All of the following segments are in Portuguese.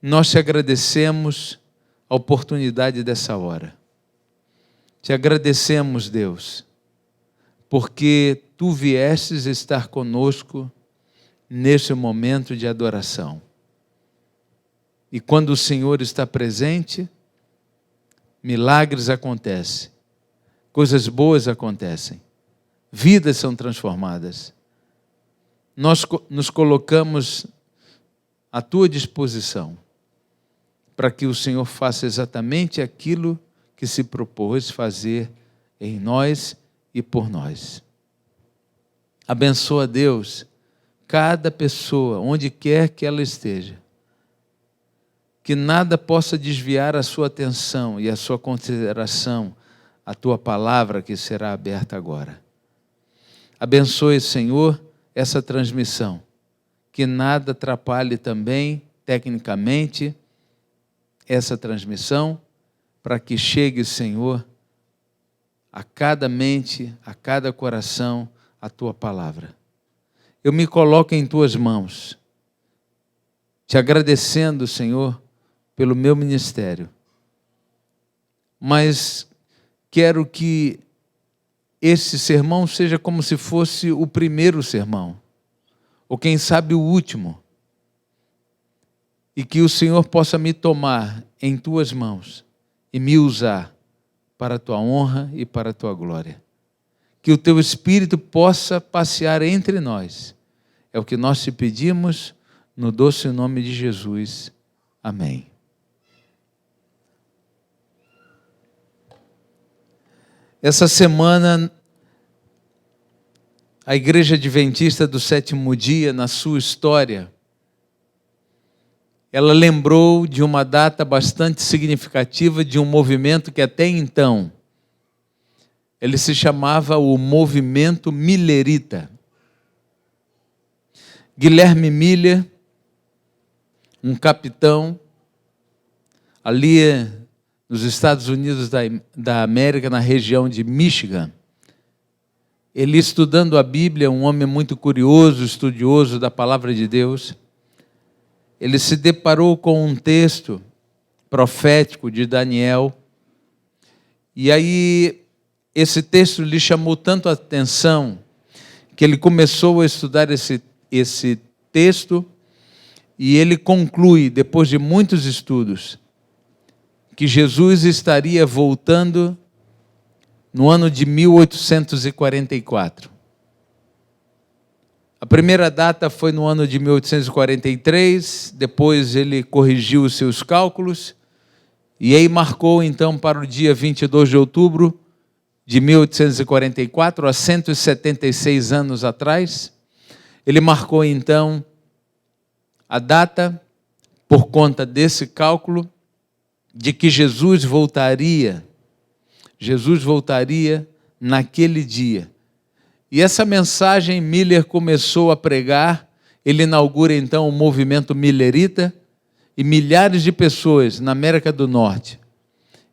nós te agradecemos a oportunidade dessa hora. Te agradecemos, Deus, porque Tu viestes estar conosco neste momento de adoração. E quando o Senhor está presente, milagres acontecem, coisas boas acontecem, vidas são transformadas. Nós nos colocamos à Tua disposição para que o Senhor faça exatamente aquilo que se propôs fazer em nós e por nós. Abençoa, Deus, cada pessoa, onde quer que ela esteja, que nada possa desviar a sua atenção e a sua consideração à Tua palavra que será aberta agora. Abençoe, Senhor, essa transmissão, que nada atrapalhe também, tecnicamente, essa transmissão, para que chegue, Senhor, a cada mente, a cada coração, a Tua palavra. Eu me coloco em Tuas mãos, te agradecendo, Senhor, pelo meu ministério. Mas quero que esse sermão seja como se fosse o primeiro sermão, ou quem sabe o último, e que o Senhor possa me tomar em Tuas mãos e me usar para a Tua honra e para a Tua glória. Que o Teu Espírito possa passear entre nós. É o que nós te pedimos no doce nome de Jesus. Amém. Essa semana, a Igreja Adventista do Sétimo Dia, na sua história, ela lembrou de uma data bastante significativa de um movimento que até então, ele se chamava o Movimento Millerita. Guilherme Miller, um capitão, ali nos Estados Unidos da América, na região de Michigan. Ele, estudando a Bíblia, um homem muito curioso, estudioso da palavra de Deus, ele se deparou com um texto profético de Daniel, e aí esse texto lhe chamou tanto a atenção, que ele começou a estudar esse texto, e ele conclui, depois de muitos estudos, que Jesus estaria voltando no ano de 1844. A primeira data foi no ano de 1843, depois ele corrigiu os seus cálculos, e aí marcou então para o dia 22 de outubro de 1844, há 176 anos atrás. Ele marcou então a data, por conta desse cálculo, de que Jesus voltaria naquele dia. E essa mensagem Miller começou a pregar, ele inaugura então o movimento millerita, e milhares de pessoas na América do Norte,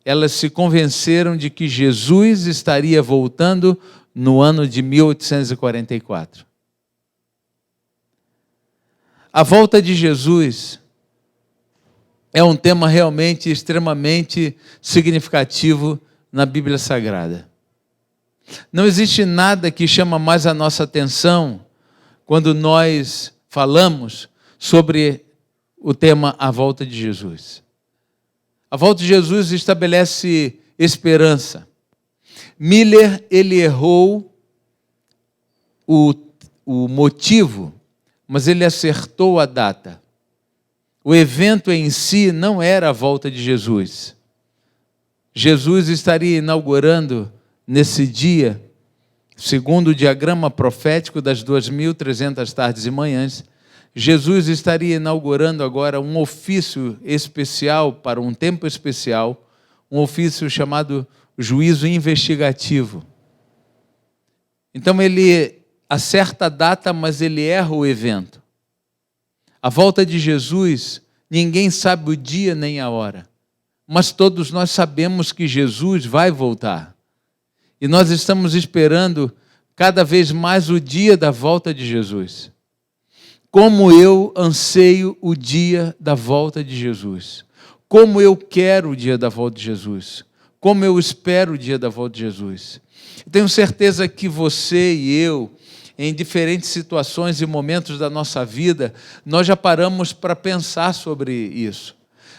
elas se convenceram de que Jesus estaria voltando no ano de 1844. A volta de Jesus é um tema realmente extremamente significativo na Bíblia Sagrada. Não existe nada que chama mais a nossa atenção quando nós falamos sobre o tema a volta de Jesus. A volta de Jesus estabelece esperança. Miller, ele errou o motivo, mas ele acertou a data. O evento em si não era a volta de Jesus. Jesus estaria inaugurando nesse dia, segundo o diagrama profético das 2.300 tardes e manhãs, Jesus estaria inaugurando agora um ofício especial para um tempo especial, um ofício chamado juízo investigativo. Então ele acerta a data, mas ele erra o evento. A volta de Jesus, ninguém sabe o dia nem a hora, mas todos nós sabemos que Jesus vai voltar. E nós estamos esperando cada vez mais o dia da volta de Jesus. como eu anseio o dia da volta de Jesus. Como eu quero o dia da volta de Jesus. Como eu espero o dia da volta de Jesus. Tenho certeza que você e eu, em diferentes situações e momentos da nossa vida, nós já paramos para pensar sobre isso.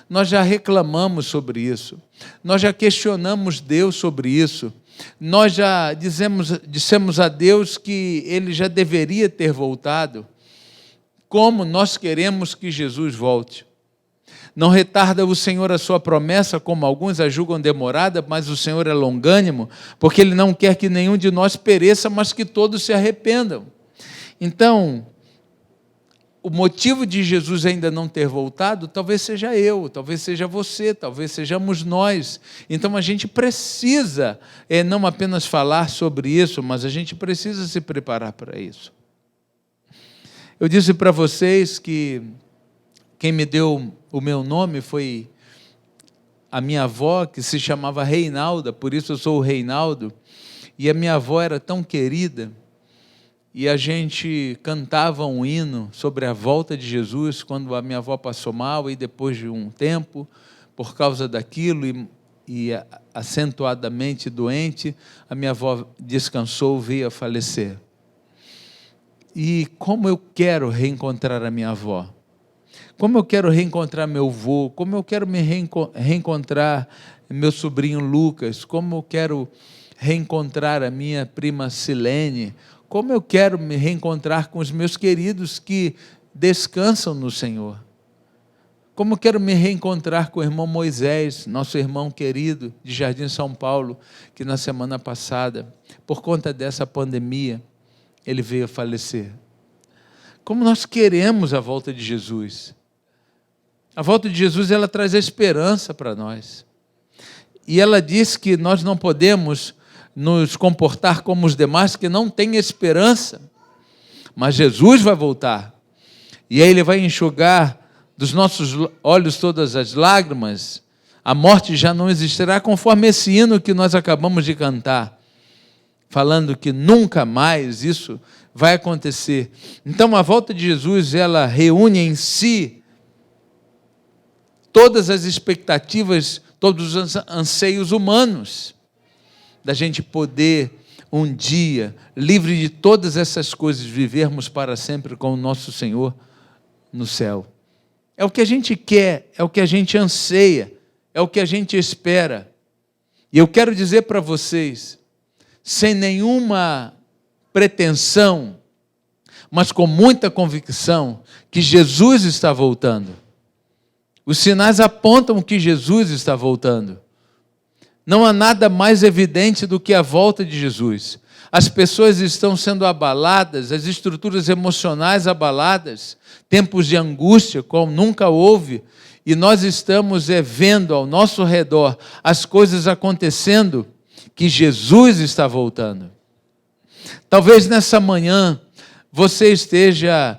Nós já reclamamos sobre isso. Nós já questionamos Deus sobre isso. Nós já dissemos a Deus que Ele já deveria ter voltado. Como nós queremos que Jesus volte. Não retarda o Senhor a sua promessa, como alguns a julgam demorada, mas o Senhor é longânimo, porque Ele não quer que nenhum de nós pereça, mas que todos se arrependam. Então, o motivo de Jesus ainda não ter voltado, talvez seja eu, talvez seja você, talvez sejamos nós. Então, a gente precisa não apenas falar sobre isso, mas a gente precisa se preparar para isso. Eu disse para vocês que quem me deu o meu nome foi a minha avó, que se chamava Reinalda, por isso eu sou o Reinaldo, e a minha avó era tão querida, e a gente cantava um hino sobre a volta de Jesus, quando a minha avó passou mal, e depois de um tempo, por causa daquilo, e acentuadamente doente, a minha avó descansou, veio a falecer. E como eu quero reencontrar a minha avó, como eu quero reencontrar meu avô, como eu quero me reencontrar meu sobrinho Lucas, como eu quero reencontrar a minha prima Silene, como eu quero me reencontrar com os meus queridos que descansam no Senhor. Como eu quero me reencontrar com o irmão Moisés, nosso irmão querido de Jardim São Paulo, que na semana passada, por conta dessa pandemia, ele veio a falecer. Como nós queremos a volta de Jesus. A volta de Jesus, ela traz esperança para nós. E ela diz que nós não podemos nos comportar como os demais que não têm esperança. Mas Jesus vai voltar. E aí Ele vai enxugar dos nossos olhos todas as lágrimas. A morte já não existirá, conforme esse hino que nós acabamos de cantar, falando que nunca mais isso vai acontecer. Então, a volta de Jesus, ela reúne em si todas as expectativas, todos os anseios humanos, da gente poder, um dia, livre de todas essas coisas, vivermos para sempre com o nosso Senhor no céu. É o que a gente quer, é o que a gente anseia, é o que a gente espera. E eu quero dizer para vocês, sem nenhuma pretensão, mas com muita convicção, que Jesus está voltando. Os sinais apontam que Jesus está voltando. Não há nada mais evidente do que a volta de Jesus. As pessoas estão sendo abaladas, as estruturas emocionais abaladas, tempos de angústia como nunca houve, e nós estamos vendo ao nosso redor as coisas acontecendo, que Jesus está voltando. Talvez nessa manhã você esteja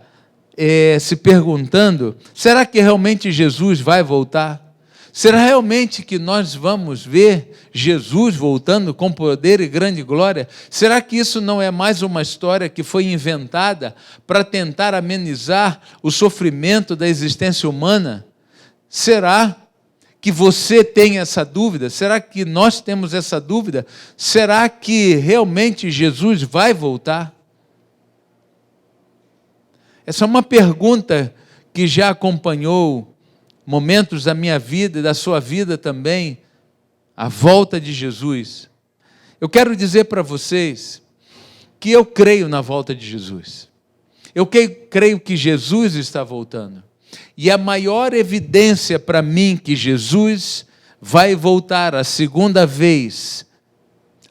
se perguntando, será que realmente Jesus vai voltar? Será realmente que nós vamos ver Jesus voltando com poder e grande glória? Será que isso não é mais uma história que foi inventada para tentar amenizar o sofrimento da existência humana? Será que você tem essa dúvida? Será que nós temos essa dúvida? Será que realmente Jesus vai voltar? Essa é uma pergunta que já acompanhou momentos da minha vida e da sua vida também, a volta de Jesus. Eu quero dizer para vocês que eu creio na volta de Jesus. Eu creio que Jesus está voltando. E a maior evidência para mim que Jesus vai voltar a segunda vez,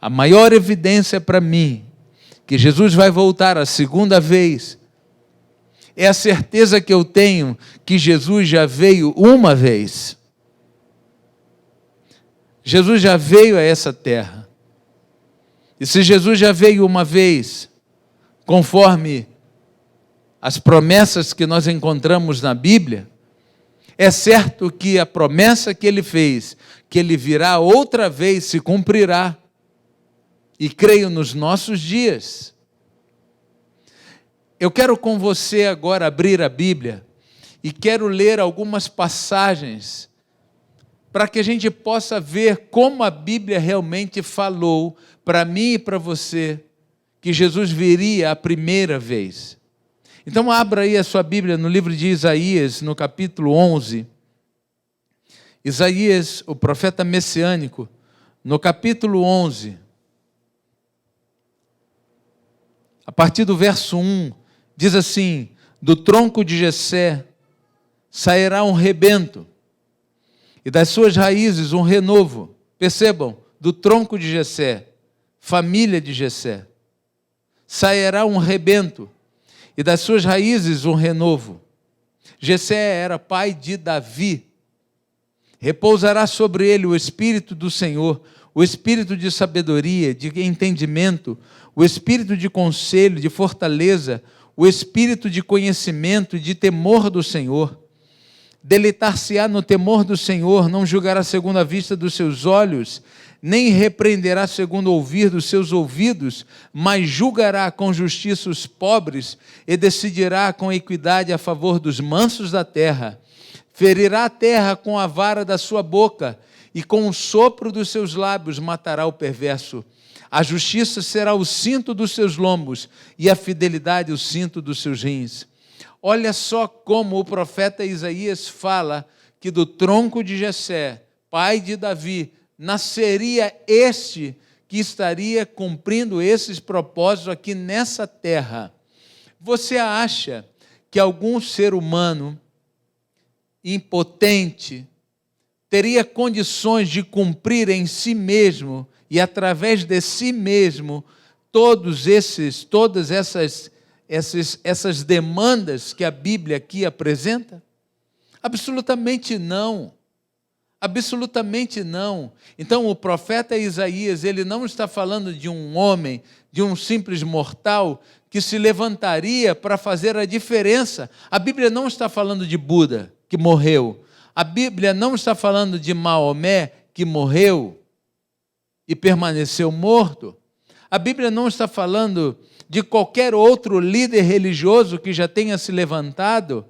a maior evidência para mim que Jesus vai voltar a segunda vez, é a certeza que eu tenho que Jesus já veio uma vez. Jesus já veio a essa terra. E se Jesus já veio uma vez, conforme as promessas que nós encontramos na Bíblia, é certo que a promessa que Ele fez, que Ele virá outra vez, se cumprirá. E creio nos nossos dias. Eu quero com você agora abrir a Bíblia e quero ler algumas passagens para que a gente possa ver como a Bíblia realmente falou para mim e para você que Jesus viria a primeira vez. Então abra aí a sua Bíblia no livro de Isaías, no capítulo 11. Isaías, o profeta messiânico, no capítulo 11. A partir do verso 1, diz assim: do tronco de Jessé sairá um rebento, e das suas raízes um renovo. Percebam, do tronco de Jessé, família de Jessé, sairá um rebento, e das suas raízes um renovo. Jessé era pai de Davi. Repousará sobre ele o Espírito do Senhor, o Espírito de sabedoria, de entendimento, o Espírito de conselho, de fortaleza, o Espírito de conhecimento e de temor do Senhor. Deleitar-se-á no temor do Senhor, não julgará segundo a vista dos seus olhos, nem repreenderá segundo o ouvir dos seus ouvidos, mas julgará com justiça os pobres e decidirá com equidade a favor dos mansos da terra. Ferirá a terra com a vara da sua boca e com o sopro dos seus lábios matará o perverso. A justiça será o cinto dos seus lombos e a fidelidade o cinto dos seus rins. Olha só como o profeta Isaías fala que do tronco de Jessé, pai de Davi, nasceria este que estaria cumprindo esses propósitos aqui nessa terra. Você acha que algum ser humano impotente teria condições de cumprir em si mesmo e através de si mesmo todas essas demandas que a Bíblia aqui apresenta? Absolutamente não. Absolutamente não. Então o profeta Isaías, ele não está falando de um homem, de um simples mortal que se levantaria para fazer a diferença. A Bíblia não está falando de Buda, que morreu. A Bíblia não está falando de Maomé, que morreu e permaneceu morto. A Bíblia não está falando de qualquer outro líder religioso que já tenha se levantado.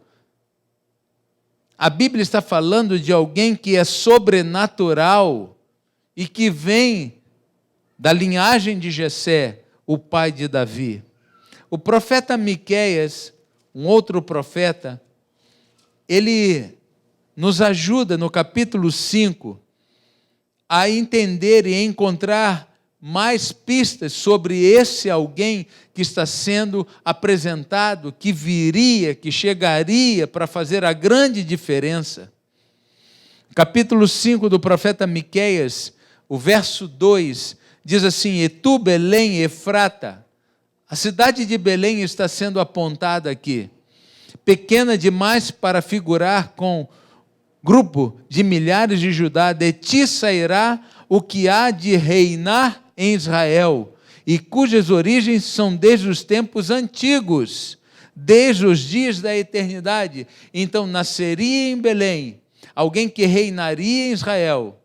A Bíblia está falando de alguém que é sobrenatural e que vem da linhagem de Jessé, o pai de Davi. O profeta Miqueias, um outro profeta, ele nos ajuda no capítulo 5 a entender e encontrar mais pistas sobre esse alguém que está sendo apresentado, que viria, que chegaria para fazer a grande diferença. Capítulo 5 do profeta Miqueias, o verso 2, diz assim: E tu, Belém, Efrata, a cidade de Belém está sendo apontada aqui, pequena demais para figurar com grupo de milhares de Judá, de ti sairá o que há de reinar em Israel, e cujas origens são desde os tempos antigos, desde os dias da eternidade. Então nasceria em Belém alguém que reinaria em Israel,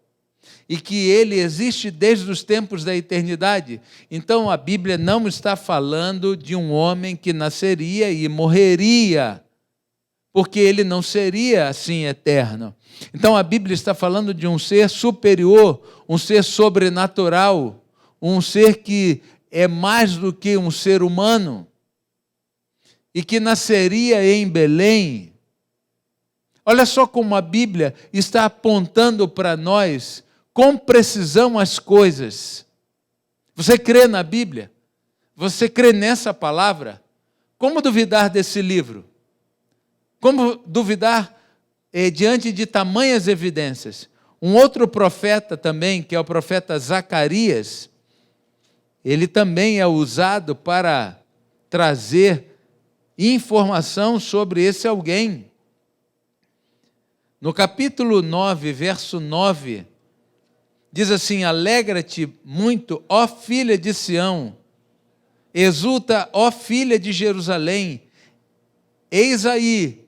e que ele existe desde os tempos da eternidade. Então a Bíblia não está falando de um homem que nasceria e morreria, porque ele não seria assim eterno. Então a Bíblia está falando de um ser superior, um ser sobrenatural, um ser que é mais do que um ser humano, e que nasceria em Belém. Olha só como a Bíblia está apontando para nós com precisão as coisas. Você crê na Bíblia? Você crê nessa palavra? Como duvidar desse livro? Como duvidar diante de tamanhas evidências? Um outro profeta também, que é o profeta Zacarias, ele também é usado para trazer informação sobre esse alguém. No capítulo 9, verso 9, diz assim: Alegra-te muito, ó filha de Sião, exulta, ó filha de Jerusalém, eis aí,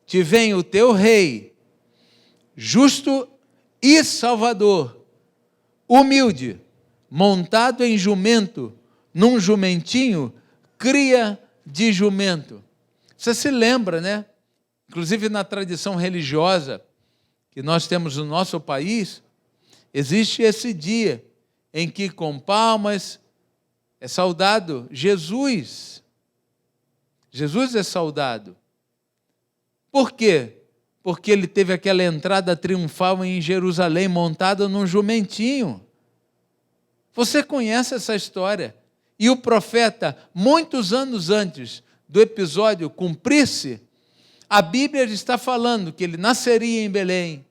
te vem o teu rei, justo e salvador, humilde, montado em jumento, num jumentinho, cria de jumento. Você se lembra, né? Inclusive na tradição religiosa que nós temos no nosso país, existe esse dia em que com palmas é saudado Jesus. Jesus é saudado. Por quê? Porque ele teve aquela entrada triunfal em Jerusalém, montado num jumentinho. Você conhece essa história. E o profeta, muitos anos antes do episódio cumprir-se, a Bíblia está falando que ele nasceria em Belém,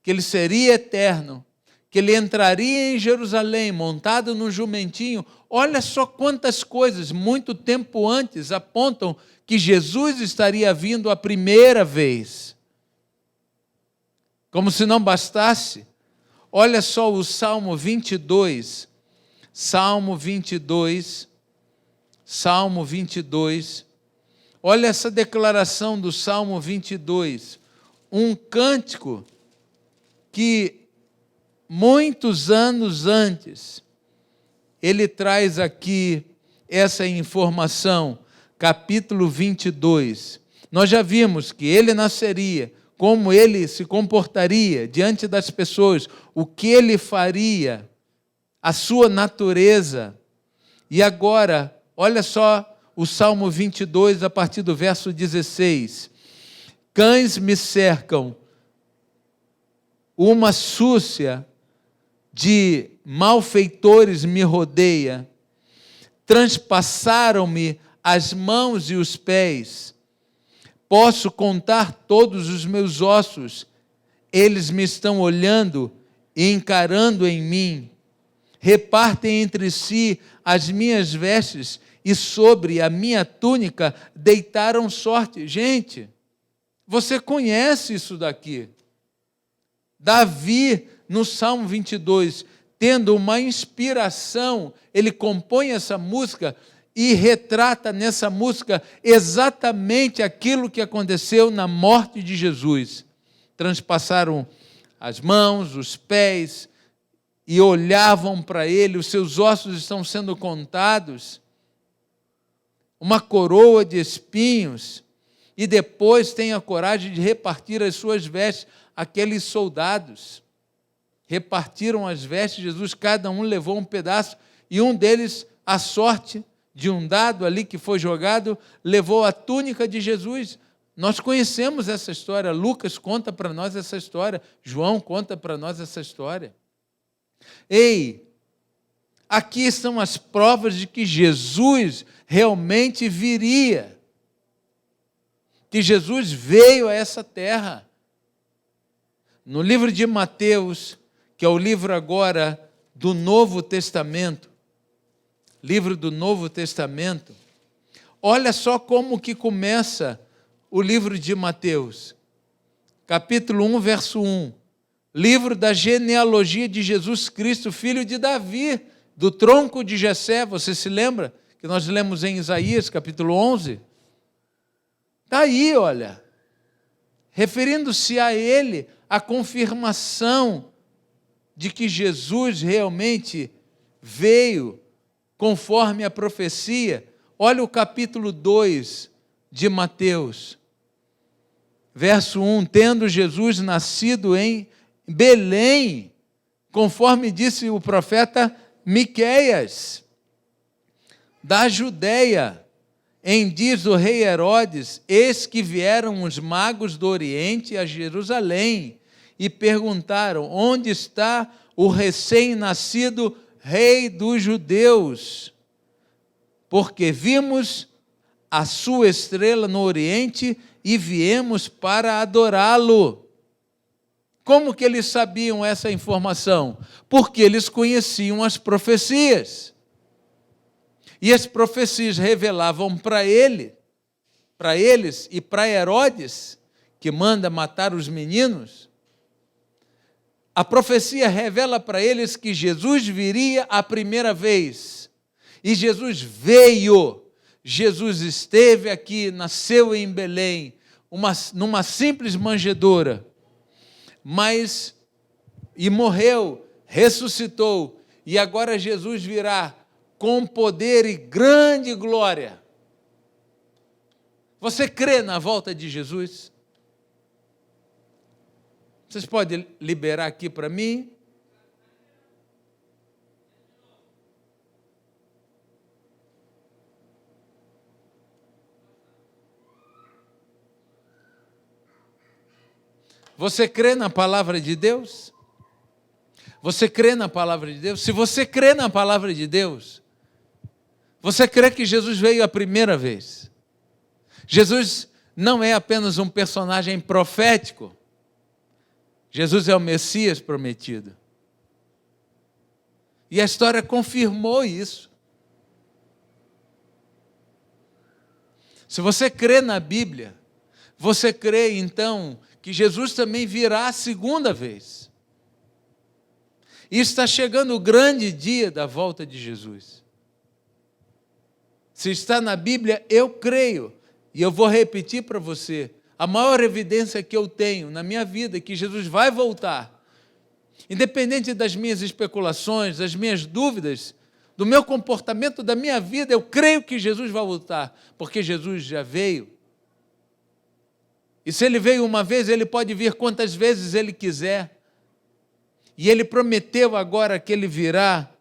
que ele seria eterno, que ele entraria em Jerusalém montado num jumentinho. Olha só quantas coisas, muito tempo antes, apontam que Jesus estaria vindo a primeira vez. Como se não bastasse, olha só o Salmo 22, Salmo 22, Salmo 22, olha essa declaração do Salmo 22, um cântico que muitos anos antes, ele traz aqui essa informação, capítulo 22. Nós já vimos que ele nasceria, como ele se comportaria diante das pessoas, o que ele faria, a sua natureza. E agora, olha só o Salmo 22, a partir do verso 16. Cães me cercam, uma súcia de malfeitores me rodeia, transpassaram-me as mãos e os pés. Posso contar todos os meus ossos, eles me estão olhando e encarando em mim. Repartem entre si as minhas vestes e sobre a minha túnica deitaram sorte. Gente, você conhece isso daqui. Davi, no Salmo 22, tendo uma inspiração, ele compõe essa música e retrata nessa música exatamente aquilo que aconteceu na morte de Jesus. Transpassaram as mãos, os pés, e olhavam para ele, os seus ossos estão sendo contados, uma coroa de espinhos, e depois tem a coragem de repartir as suas vestes. Aqueles soldados repartiram as vestes de Jesus, cada um levou um pedaço, e um deles, a sorte de um dado ali que foi jogado, levou a túnica de Jesus. Nós conhecemos essa história, Lucas conta para nós essa história, João conta para nós essa história. Ei, aqui estão as provas de que Jesus realmente viria, que Jesus veio a essa terra. No livro de Mateus, que é o livro agora do Novo Testamento, livro do Novo Testamento, olha só como que começa o livro de Mateus, capítulo 1, verso 1, livro da genealogia de Jesus Cristo, filho de Davi, do tronco de Jessé. Você se lembra que nós lemos em Isaías, capítulo 11? Está aí, olha, referindo-se a ele, a confirmação de que Jesus realmente veio conforme a profecia. Olha o capítulo 2 de Mateus, verso 1, tendo Jesus nascido em Belém, conforme disse o profeta Miqueias, da Judeia, diz o rei Herodes, eis que vieram os magos do Oriente a Jerusalém e perguntaram, onde está o recém-nascido rei dos judeus? Porque vimos a sua estrela no Oriente e viemos para adorá-lo. Como que eles sabiam essa informação? Porque eles conheciam as profecias. E as profecias revelavam para eles e para Herodes, que manda matar os meninos, a profecia revela para eles que Jesus viria a primeira vez. E Jesus veio. Jesus esteve aqui, nasceu em Belém, numa simples manjedoura, e morreu, ressuscitou, e agora Jesus virá com poder e grande glória. Você crê na volta de Jesus? Vocês podem liberar aqui para mim? Você crê na palavra de Deus? Você crê na palavra de Deus? Se você crê na palavra de Deus, você crê que Jesus veio a primeira vez. Jesus não é apenas um personagem profético. Jesus é o Messias prometido. E a história confirmou isso. Se você crê na Bíblia, você crê então que Jesus também virá a segunda vez. E está chegando o grande dia da volta de Jesus. Se está na Bíblia, eu creio. E eu vou repetir para você, a maior evidência que eu tenho na minha vida é que Jesus vai voltar. Independente das minhas especulações, das minhas dúvidas, do meu comportamento, da minha vida, eu creio que Jesus vai voltar, porque Jesus já veio. E se ele veio uma vez, ele pode vir quantas vezes ele quiser. E ele prometeu agora que ele virá,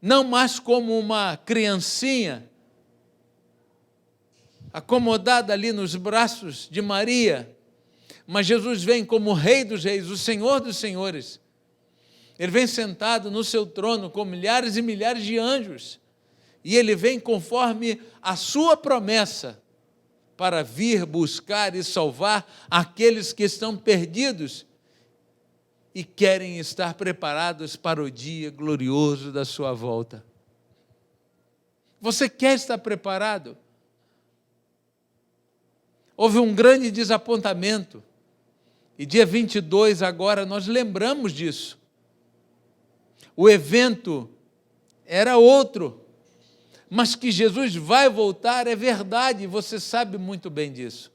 não mais como uma criancinha, acomodada ali nos braços de Maria, mas Jesus vem como Rei dos Reis, o Senhor dos Senhores. Ele vem sentado no seu trono com milhares e milhares de anjos, e ele vem conforme a sua promessa, para vir buscar e salvar aqueles que estão perdidos e querem estar preparados para o dia glorioso da sua volta. Você quer estar preparado? Houve um grande desapontamento, e dia 22 agora nós lembramos disso. O evento era outro, mas que Jesus vai voltar é verdade, e você sabe muito bem disso.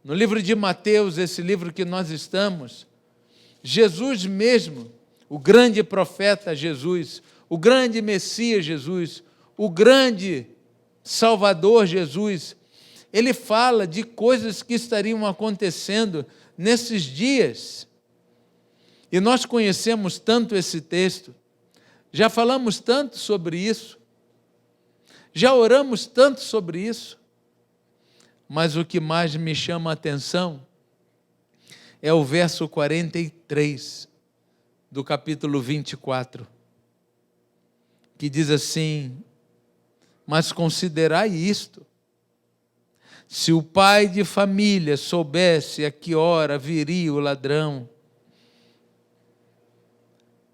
No livro de Mateus, esse livro que nós estamos, Jesus mesmo, o grande profeta Jesus, o grande Messias Jesus, o grande Salvador Jesus, ele fala de coisas que estariam acontecendo nesses dias. E nós conhecemos tanto esse texto, já falamos tanto sobre isso, já oramos tanto sobre isso, mas o que mais me chama a atenção é o verso 43 do capítulo 24, que diz assim: mas considerai isto, se o pai de família soubesse a que hora viria o ladrão,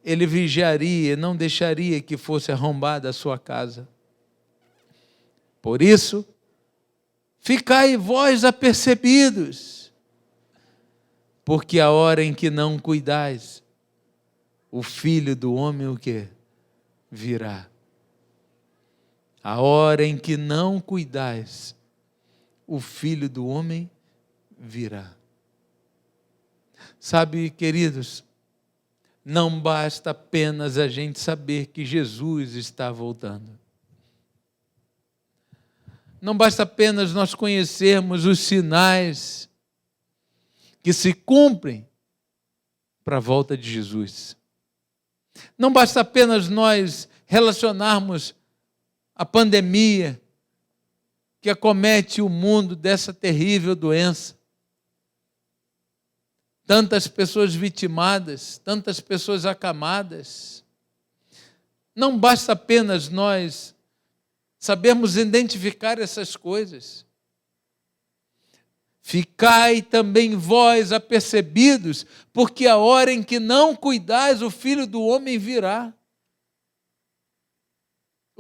ele vigiaria, não deixaria que fosse arrombada a sua casa. Por isso, ficai vós apercebidos, porque a hora em que não cuidais, o Filho do Homem o quê? Virá. A hora em que não cuidais, o Filho do Homem virá. Sabe, queridos, não basta apenas a gente saber que Jesus está voltando. Não basta apenas nós conhecermos os sinais que se cumprem para a volta de Jesus. Não basta apenas nós relacionarmos a pandemia que acomete o mundo dessa terrível doença. Tantas pessoas vitimadas, tantas pessoas acamadas. Não basta apenas nós sabermos identificar essas coisas. Ficai também vós apercebidos, porque a hora em que não cuidais, o Filho do Homem virá.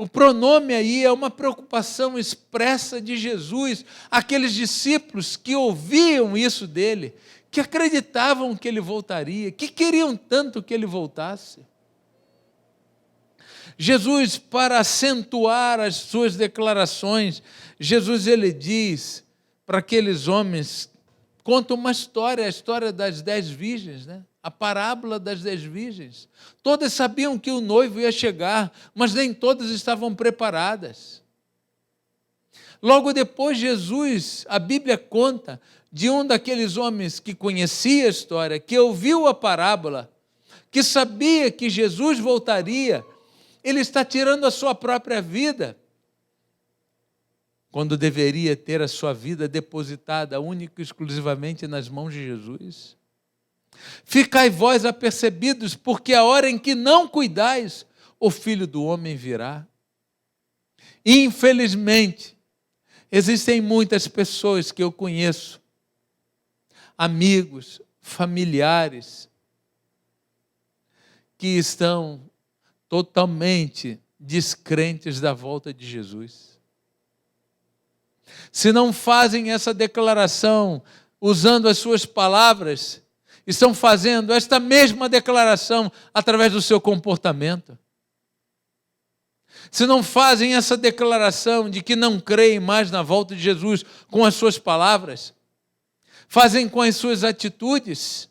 O pronome aí é uma preocupação expressa de Jesus, aqueles discípulos que ouviam isso dele, que acreditavam que ele voltaria, que queriam tanto que ele voltasse. Jesus, para acentuar as suas declarações, Jesus ele diz para aqueles homens, conta uma história, a história das 10 virgens, né? A parábola das 10 virgens. Todas sabiam que o noivo ia chegar, mas nem todas estavam preparadas. Logo depois, Jesus, a Bíblia conta de um daqueles homens que conhecia a história, que ouviu a parábola, que sabia que Jesus voltaria. Ele está tirando a sua própria vida, quando deveria ter a sua vida depositada única e exclusivamente nas mãos de Jesus. Ficai vós apercebidos, porque a hora em que não cuidais, o Filho do Homem virá. Infelizmente, existem muitas pessoas que eu conheço, amigos, familiares, que estão totalmente descrentes da volta de Jesus. Se não fazem essa declaração usando as suas palavras, estão fazendo esta mesma declaração através do seu comportamento. Se não fazem essa declaração de que não creem mais na volta de Jesus com as suas palavras, fazem com as suas atitudes,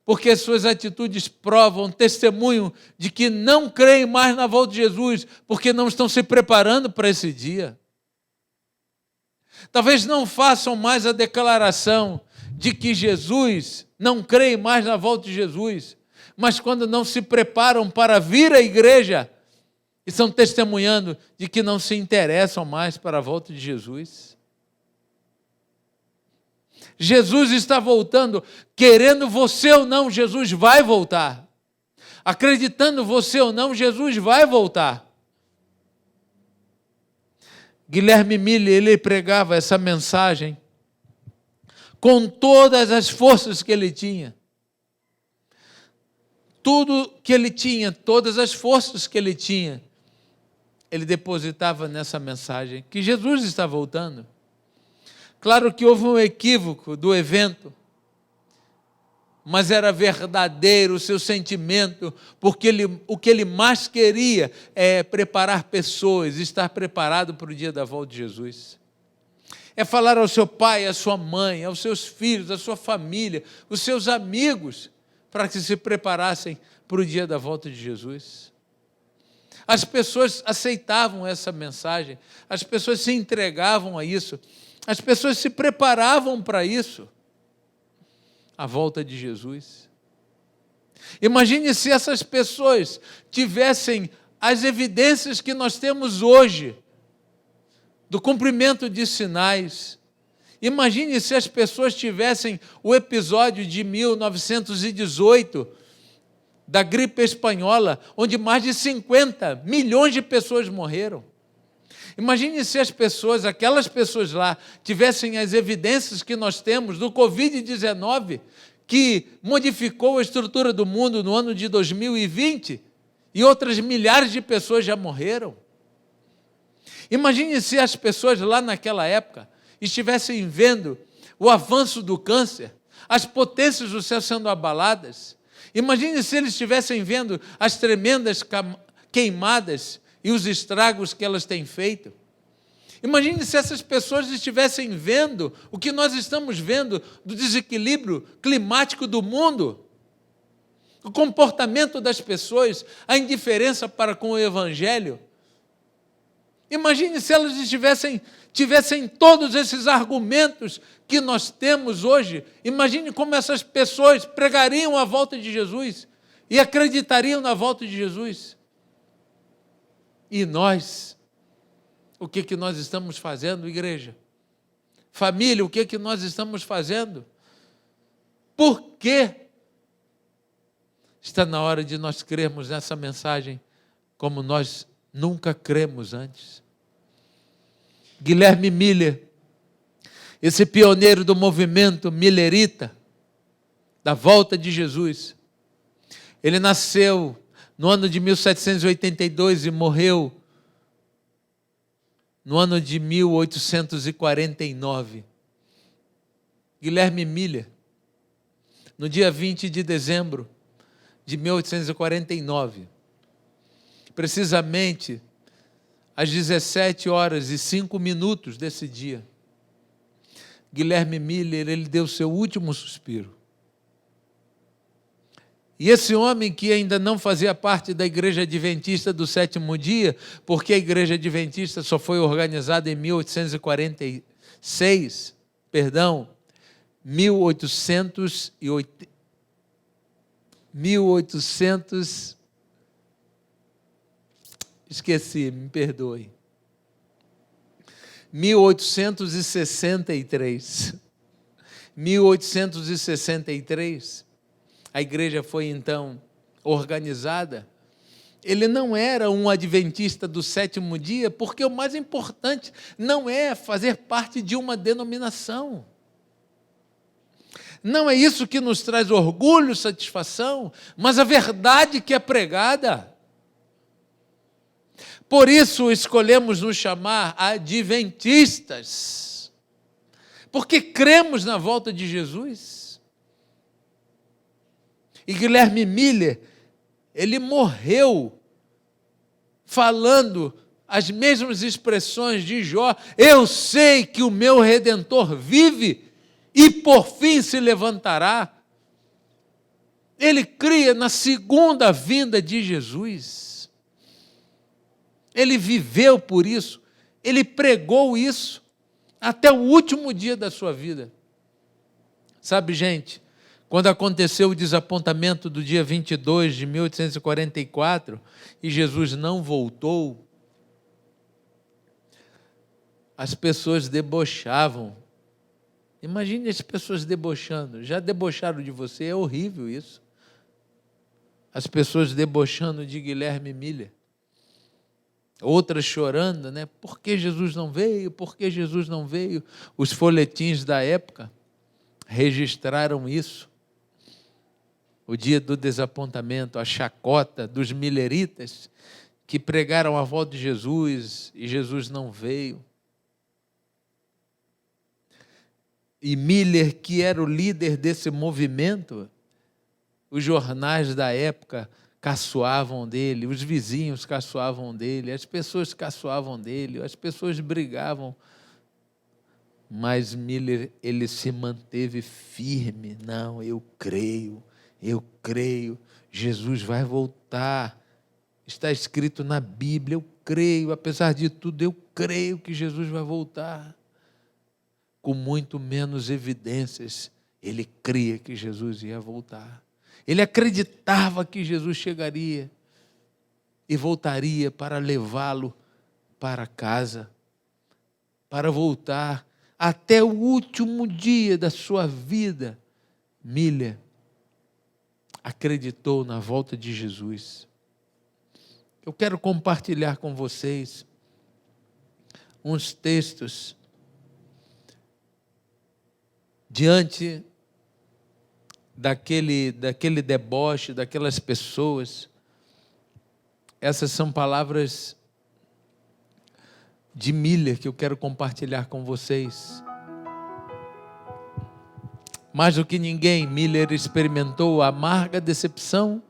porque as suas atitudes provam, testemunho de que não creem mais na volta de Jesus, porque não estão se preparando para esse dia. Talvez não façam mais a declaração de que Jesus, não creem mais na volta de Jesus, mas quando não se preparam para vir à igreja, estão testemunhando de que não se interessam mais para a volta de Jesus. Jesus está voltando, querendo você ou não, Jesus vai voltar. Acreditando você ou não, Jesus vai voltar. Guilherme Miller, ele pregava essa mensagem com todas as forças que ele tinha. Tudo que ele tinha, todas as forças que ele tinha, ele depositava nessa mensagem, que Jesus está voltando. Claro que houve um equívoco do evento, mas era verdadeiro o seu sentimento, porque o que ele mais queria é preparar pessoas, estar preparado para o dia da volta de Jesus. É falar ao seu pai, à sua mãe, aos seus filhos, à sua família, os seus amigos, para que se preparassem para o dia da volta de Jesus. As pessoas aceitavam essa mensagem, as pessoas se entregavam a isso, as pessoas se preparavam para isso, a volta de Jesus. Imagine se essas pessoas tivessem as evidências que nós temos hoje, do cumprimento de sinais. Imagine se as pessoas tivessem o episódio de 1918, da gripe espanhola, onde mais de 50 milhões de pessoas morreram. Imagine se as pessoas, aquelas pessoas lá, tivessem as evidências que nós temos do Covid-19, que modificou a estrutura do mundo no ano de 2020, e outras milhares de pessoas já morreram. Imagine se as pessoas lá naquela época estivessem vendo o avanço do câncer, as potências do céu sendo abaladas. Imagine se eles estivessem vendo as tremendas queimadas e os estragos que elas têm feito. Imagine se essas pessoas estivessem vendo o que nós estamos vendo do desequilíbrio climático do mundo, o comportamento das pessoas, a indiferença para com o Evangelho. Imagine se elas tivessem todos esses argumentos que nós temos hoje. Imagine como essas pessoas pregariam a volta de Jesus e acreditariam na volta de Jesus. E nós, o que nós estamos fazendo, igreja? Família, o que nós estamos fazendo? Por quê? Está na hora de nós crermos nessa mensagem como nós nunca cremos antes. Guilherme Miller, esse pioneiro do movimento millerita, da volta de Jesus, ele nasceu no ano de 1782 e morreu no ano de 1849. Guilherme Miller, no dia 20 de dezembro de 1849, precisamente às 17h05 desse dia, Guilherme Miller, ele deu seu último suspiro. E esse homem que ainda não fazia parte da Igreja Adventista do Sétimo Dia, porque a Igreja Adventista só foi organizada em 1886, 1800, esqueci, me perdoe. 1863. 1863, a igreja foi então organizada. Ele não era um adventista do sétimo dia, porque o mais importante não é fazer parte de uma denominação. Não é isso que nos traz orgulho, satisfação, mas a verdade que é pregada. Por isso escolhemos nos chamar adventistas, porque cremos na volta de Jesus. E Guilherme Miller, ele morreu falando as mesmas expressões de Jó: eu sei que o meu Redentor vive e por fim se levantará. Ele cria na segunda vinda de Jesus. Ele viveu por isso, ele pregou isso até o último dia da sua vida. Sabe, gente, quando aconteceu o desapontamento do dia 22 de 1844 e Jesus não voltou, as pessoas debochavam. Imagine as pessoas debochando. Já debocharam de você? É horrível isso. As pessoas debochando de Guilherme Miller. Outras chorando, né? Por que Jesus não veio? Por que Jesus não veio? Os folhetins da época registraram isso. O dia do desapontamento, a chacota dos milleritas que pregaram a volta de Jesus e Jesus não veio. E Miller, que era o líder desse movimento, os jornais da época caçoavam dele, os vizinhos caçoavam dele, as pessoas caçoavam dele, as pessoas brigavam. Mas Miller, ele se manteve firme. Não, eu creio, Jesus vai voltar. Está escrito na Bíblia, eu creio, apesar de tudo, eu creio que Jesus vai voltar. Com muito menos evidências, ele cria que Jesus ia voltar. Ele acreditava que Jesus chegaria e voltaria para levá-lo para casa, para voltar até o último dia da sua vida. Miller acreditou na volta de Jesus. Eu quero compartilhar com vocês uns textos diante daquele deboche, daquelas pessoas. Essas são palavras de Miller que eu quero compartilhar com vocês. Mais do que ninguém, Miller experimentou a amarga decepção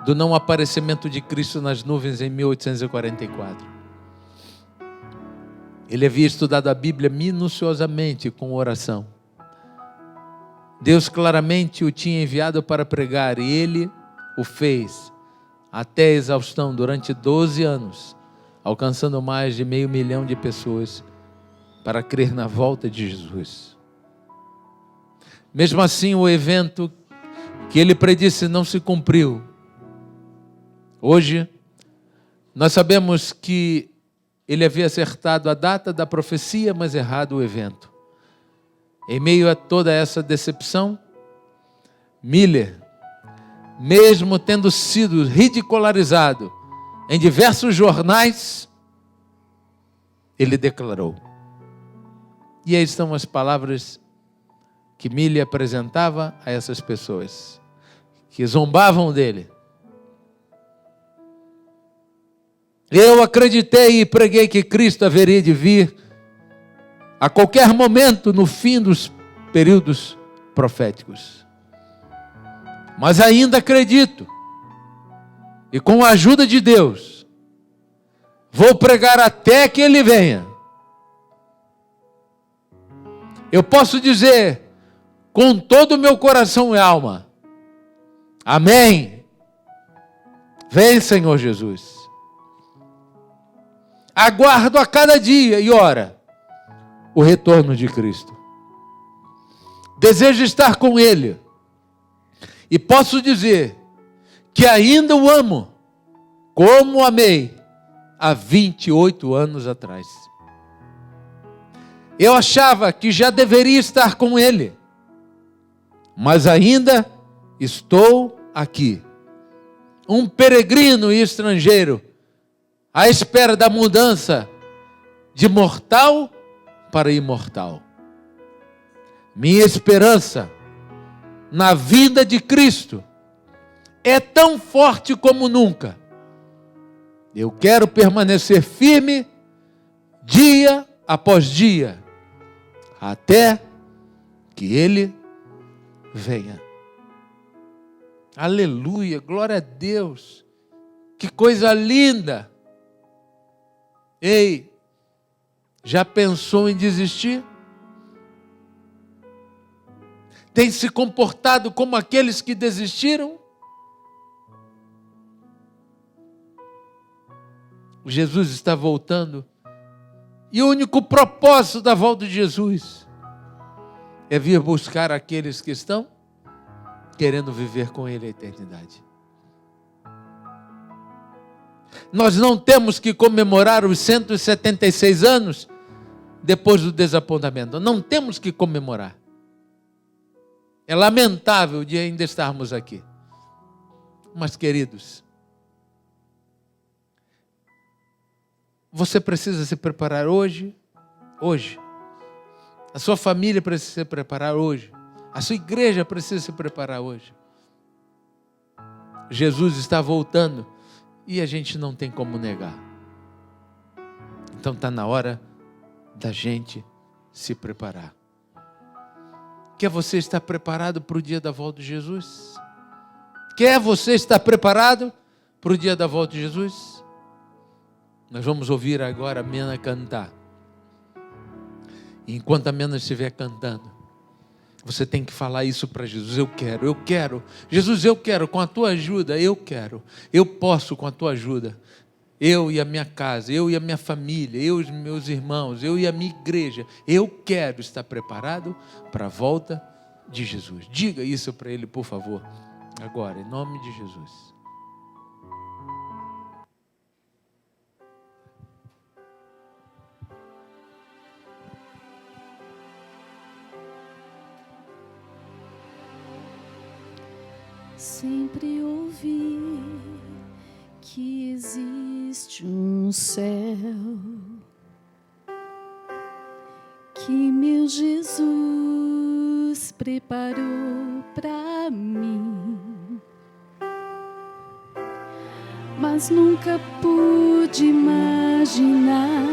do não aparecimento de Cristo nas nuvens em 1844. Ele havia estudado a Bíblia minuciosamente com oração. Deus claramente o tinha enviado para pregar e ele o fez até a exaustão durante 12 anos, alcançando mais de 500 mil de pessoas para crer na volta de Jesus. Mesmo assim, o evento que ele predisse não se cumpriu. Hoje, nós sabemos que ele havia acertado a data da profecia, mas errado o evento. Em meio a toda essa decepção, Miller, mesmo tendo sido ridicularizado em diversos jornais, ele declarou. E aí estão as palavras que Miller apresentava a essas pessoas, que zombavam dele. Eu acreditei e preguei que Cristo haveria de vir a qualquer momento no fim dos períodos proféticos. Mas ainda acredito, e com a ajuda de Deus, vou pregar até que Ele venha. Eu posso dizer, com todo o meu coração e alma, Amém. Vem, Senhor Jesus. Aguardo a cada dia e ora o retorno de Cristo. Desejo estar com Ele. E posso dizer que ainda o amo, como amei há 28 anos atrás. Eu achava que já deveria estar com Ele, mas ainda estou aqui, um peregrino e estrangeiro, à espera da mudança de mortal para imortal. Minha esperança na vinda de Cristo é tão forte como nunca. Eu quero permanecer firme dia após dia, até que Ele venha. Aleluia, glória a Deus. Que coisa linda. Ei, já pensou em desistir? Tem se comportado como aqueles que desistiram? Jesus está voltando. E o único propósito da volta de Jesus é vir buscar aqueles que estão querendo viver com Ele a eternidade. Nós não temos que comemorar os 176 anos depois do desapontamento. Não temos que comemorar. É lamentável de ainda estarmos aqui. Mas, queridos, você precisa se preparar hoje. Hoje. A sua família precisa se preparar hoje. A sua igreja precisa se preparar hoje. Jesus está voltando e a gente não tem como negar. Então está na hora da gente se preparar. Quer você estar preparado para o dia da volta de Jesus? Quer você estar preparado para o dia da volta de Jesus? Nós vamos ouvir agora a Mena cantar. E enquanto a Mena estiver cantando, você tem que falar isso para Jesus. Eu quero. Jesus, eu quero, com a tua ajuda, eu quero. Eu posso com a tua ajuda. Eu e a minha casa, eu e a minha família, eu e os meus irmãos, eu e a minha igreja. Eu quero estar preparado para a volta de Jesus. Diga isso para Ele, por favor. Agora, em nome de Jesus. Sempre ouvi que existe um céu que meu Jesus preparou para mim, mas nunca pude imaginar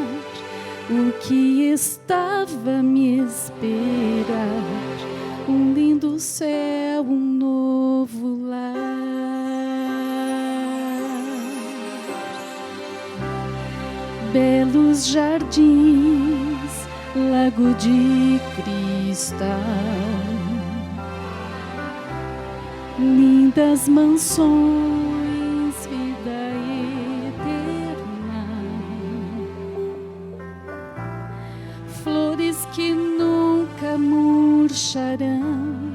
o que estava a me esperar. Um lindo céu, um novo lar, belos jardins, lago de cristal, lindas mansões, vida eterna, flores que nunca murcharão.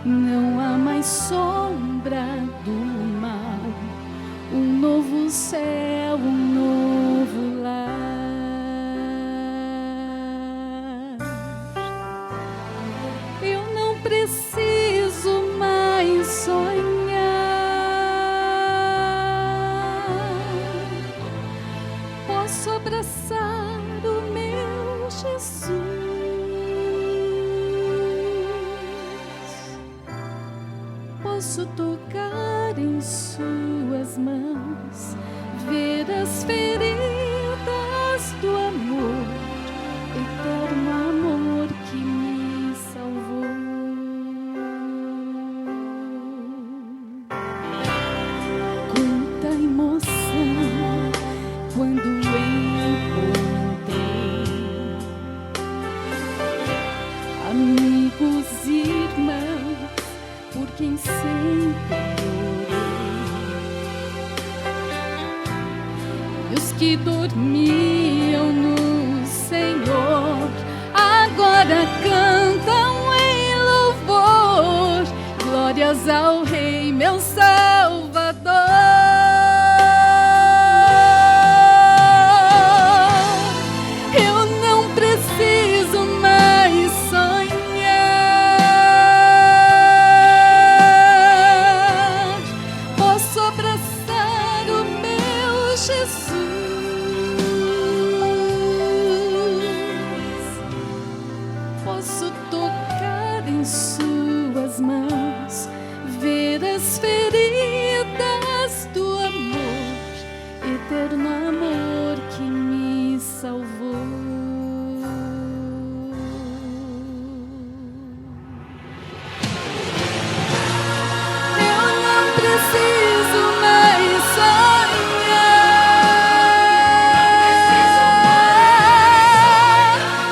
Não há mais sombra do mal, um novo céu, um novo lar. Eu não preciso mais sonhar, posso abraçar o meu Jesus. Posso tocar em suas mãos, ver as feridas do amor, eterno amor que me salvou. Quanta emoção quando encontrei amigos e irmãos por quem sempre que dormiam no Senhor, agora cantam em louvor, glórias ao Rei, meu Salvador. Eu não preciso mais sonhar, posso abraçar o meu Jesus. Posso tocar em suas mãos, ver as feridas do amor, eterno amor que me salvou. Eu não preciso mais sonhar,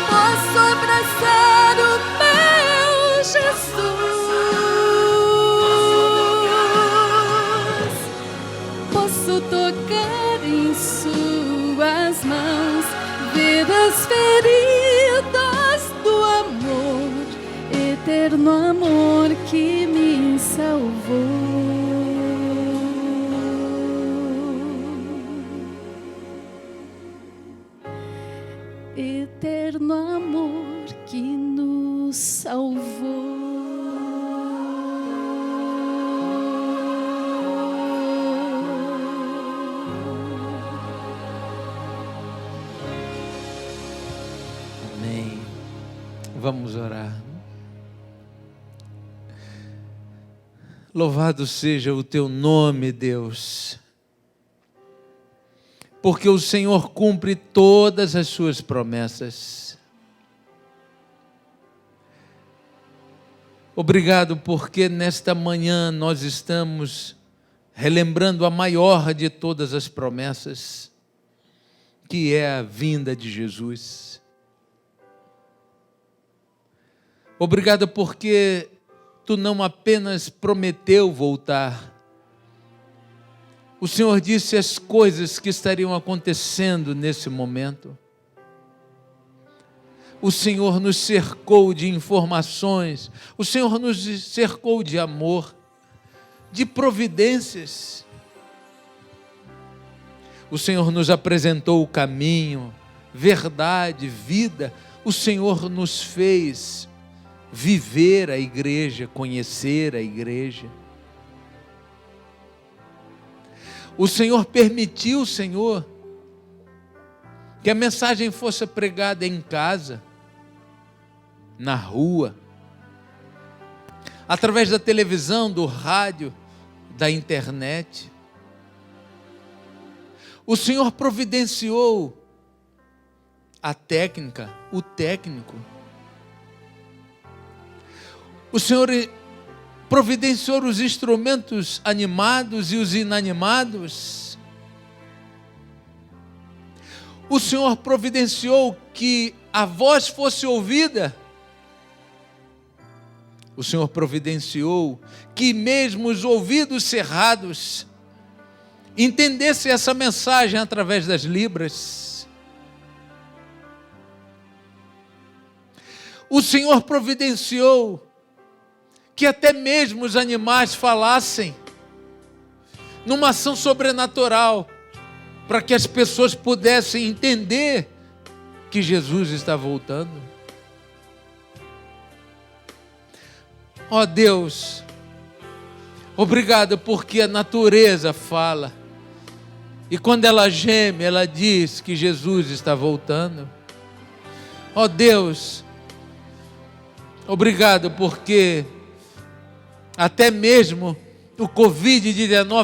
posso abraçar o meu Jesus. Posso tocar em suas mãos, ver as feridas do amor, eterno amor que me salvou. Eterno amor que nos salvou. Amém. Vamos orar. Louvado seja o teu nome, Deus, porque o Senhor cumpre todas as suas promessas. Obrigado porque nesta manhã nós estamos relembrando a maior de todas as promessas, que é a vinda de Jesus. Obrigado porque tu não apenas prometeu voltar, o Senhor disse as coisas que estariam acontecendo nesse momento. O Senhor nos cercou de informações, o Senhor nos cercou de amor, de providências. O Senhor nos apresentou o caminho, verdade, vida. O Senhor nos fez viver a igreja, conhecer a igreja. O Senhor permitiu, Senhor, que a mensagem fosse pregada em casa, na rua, através da televisão, do rádio, da internet. O Senhor providenciou a técnica, o técnico. O Senhor providenciou os instrumentos animados e os inanimados. O Senhor providenciou que a voz fosse ouvida. O Senhor providenciou que mesmo os ouvidos cerrados entendessem essa mensagem através das libras. O Senhor providenciou que até mesmo os animais falassem numa ação sobrenatural, para que as pessoas pudessem entender que Jesus está voltando. Ó Deus, obrigado porque a natureza fala, e quando ela geme, ela diz que Jesus está voltando. Ó Deus, obrigado porque até mesmo o Covid-19